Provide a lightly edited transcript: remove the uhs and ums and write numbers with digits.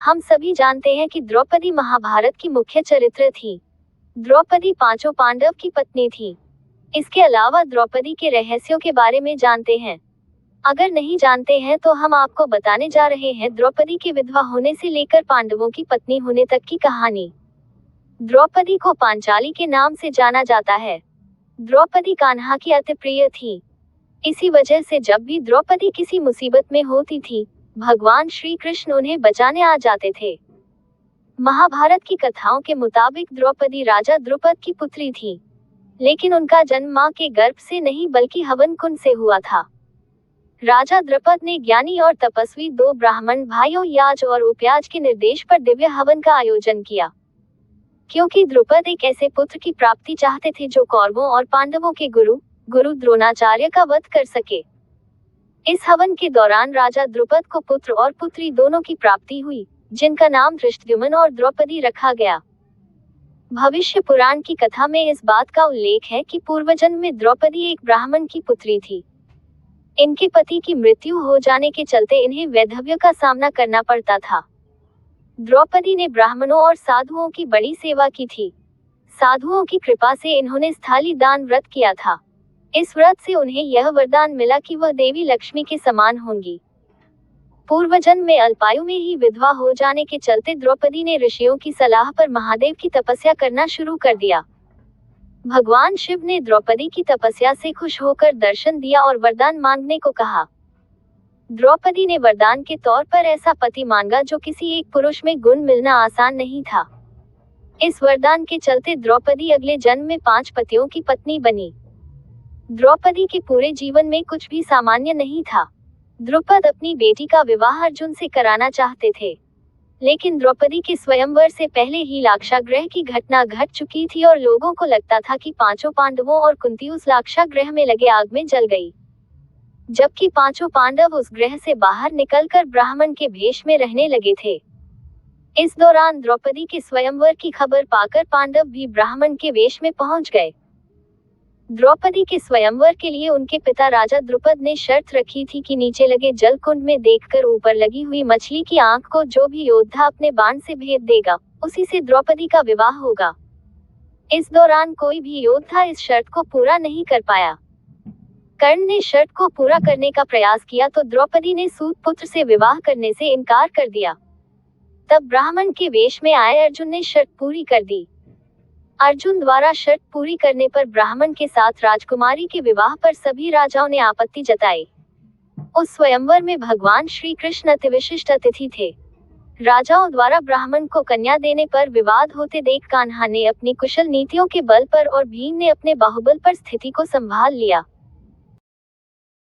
हम सभी जानते हैं कि द्रौपदी महाभारत की मुख्य चरित्र थी। द्रौपदी पांचों पांडव की पत्नी थी। इसके अलावा द्रौपदी के रहस्यों के बारे में जानते हैं। अगर नहीं जानते हैं तो हम आपको बताने जा रहे हैं द्रौपदी के विधवा होने से लेकर पांडवों की पत्नी होने तक की कहानी। द्रौपदी को पांचाली के नाम से जाना जाता है। द्रौपदी कान्हा की अति प्रिय थी। इसी वजह से जब भी द्रौपदी किसी मुसीबत में होती थी, भगवान श्री कृष्ण उन्हें बचाने आ जाते थे। महाभारत की कथाओं के मुताबिक द्रौपदी राजा द्रुपद की पुत्री थी, लेकिन उनका जन्म मां के गर्भ से नहीं बल्कि हवन कुंड से हुआ था। राजा द्रुपद ने ज्ञानी और तपस्वी दो ब्राह्मण भाइयों याज और उपयाज के निर्देश पर दिव्य हवन का आयोजन किया, क्योंकि द्रुपद एक ऐसे पुत्र की प्राप्ति चाहते थे जो कौरवों और पांडवों के गुरु द्रोणाचार्य का वध कर सके। इस हवन के दौरान राजा द्रुपद को पुत्र और पुत्री दोनों की प्राप्ति हुई, जिनका नाम धृष्टद्युम्न और द्रौपदी रखा गया। भविष्य पुराण की कथा में इस बात का उल्लेख है कि पूर्वजन्म में द्रौपदी एक ब्राह्मण की पुत्री थी। इनके पति की मृत्यु हो जाने के चलते इन्हें वैधव्य का सामना करना पड़ता था। द्रौपदी ने ब्राह्मणों और साधुओं की बड़ी सेवा की थी। साधुओं की कृपा से इन्होंने स्थाली दान व्रत किया था। इस व्रत से उन्हें यह वरदान मिला कि वह देवी लक्ष्मी के समान होंगी। पूर्वजन्म में अल्पायु में ही विधवा हो जाने के चलते द्रौपदी ने ऋषियों की सलाह पर महादेव की तपस्या करना शुरू कर दिया। भगवान शिव ने द्रौपदी की तपस्या से खुश होकर दर्शन दिया और वरदान मांगने को कहा। द्रौपदी ने वरदान के तौर पर ऐसा पति मांगा जो किसी एक पुरुष में गुण मिलना आसान नहीं था। इस वरदान के चलते द्रौपदी अगले जन्म में 5 पतियों की पत्नी बनी। द्रौपदी के पूरे जीवन में कुछ भी सामान्य नहीं था। द्रुपद अपनी बेटी का विवाह अर्जुन से कराना चाहते थे, लेकिन द्रौपदी के स्वयंवर से पहले ही लाक्षागृह की घटना घट चुकी थी और लोगों को लगता था कि पांचों पांडवों और कुंती उस लाक्षागृह में लगे आग में जल गई, जबकि पांचों पांडव उस गृह से बाहर निकलकर ब्राह्मण के भेष में रहने लगे थे। इस दौरान द्रौपदी के स्वयंवर की खबर पाकर पांडव भी ब्राह्मण के वेश में पहुंच गए। द्रौपदी के स्वयंवर के लिए उनके पिता राजा द्रुपद ने शर्त रखी थी कि नीचे लगे जल कुंड में देखकर ऊपर लगी हुई मछली की आंख को जो भी योद्धा अपने बाण से भेद देगा, उसी से द्रौपदी का विवाह होगा। इस दौरान कोई भी योद्धा इस शर्त को पूरा नहीं कर पाया। कर्ण ने शर्त को पूरा करने का प्रयास किया तो द्रौपदी ने सूत पुत्र से विवाह करने से इनकार कर दिया। तब ब्राह्मण के वेश में आए अर्जुन ने शर्त पूरी कर दी। अर्जुन द्वारा शर्त पूरी करने पर ब्राह्मण के साथ राजकुमारी के विवाह पर सभी राजाओं ने आपत्ति जताई। उस स्वयंवर में भगवान श्री कृष्ण अति विशिष्ट अतिथि थे। राजाओं द्वारा ब्राह्मण को कन्या देने पर विवाद होते देख कान्हा ने अपनी कुशल नीतियों के बल पर और भीम ने अपने बाहुबल पर स्थिति को संभाल लिया।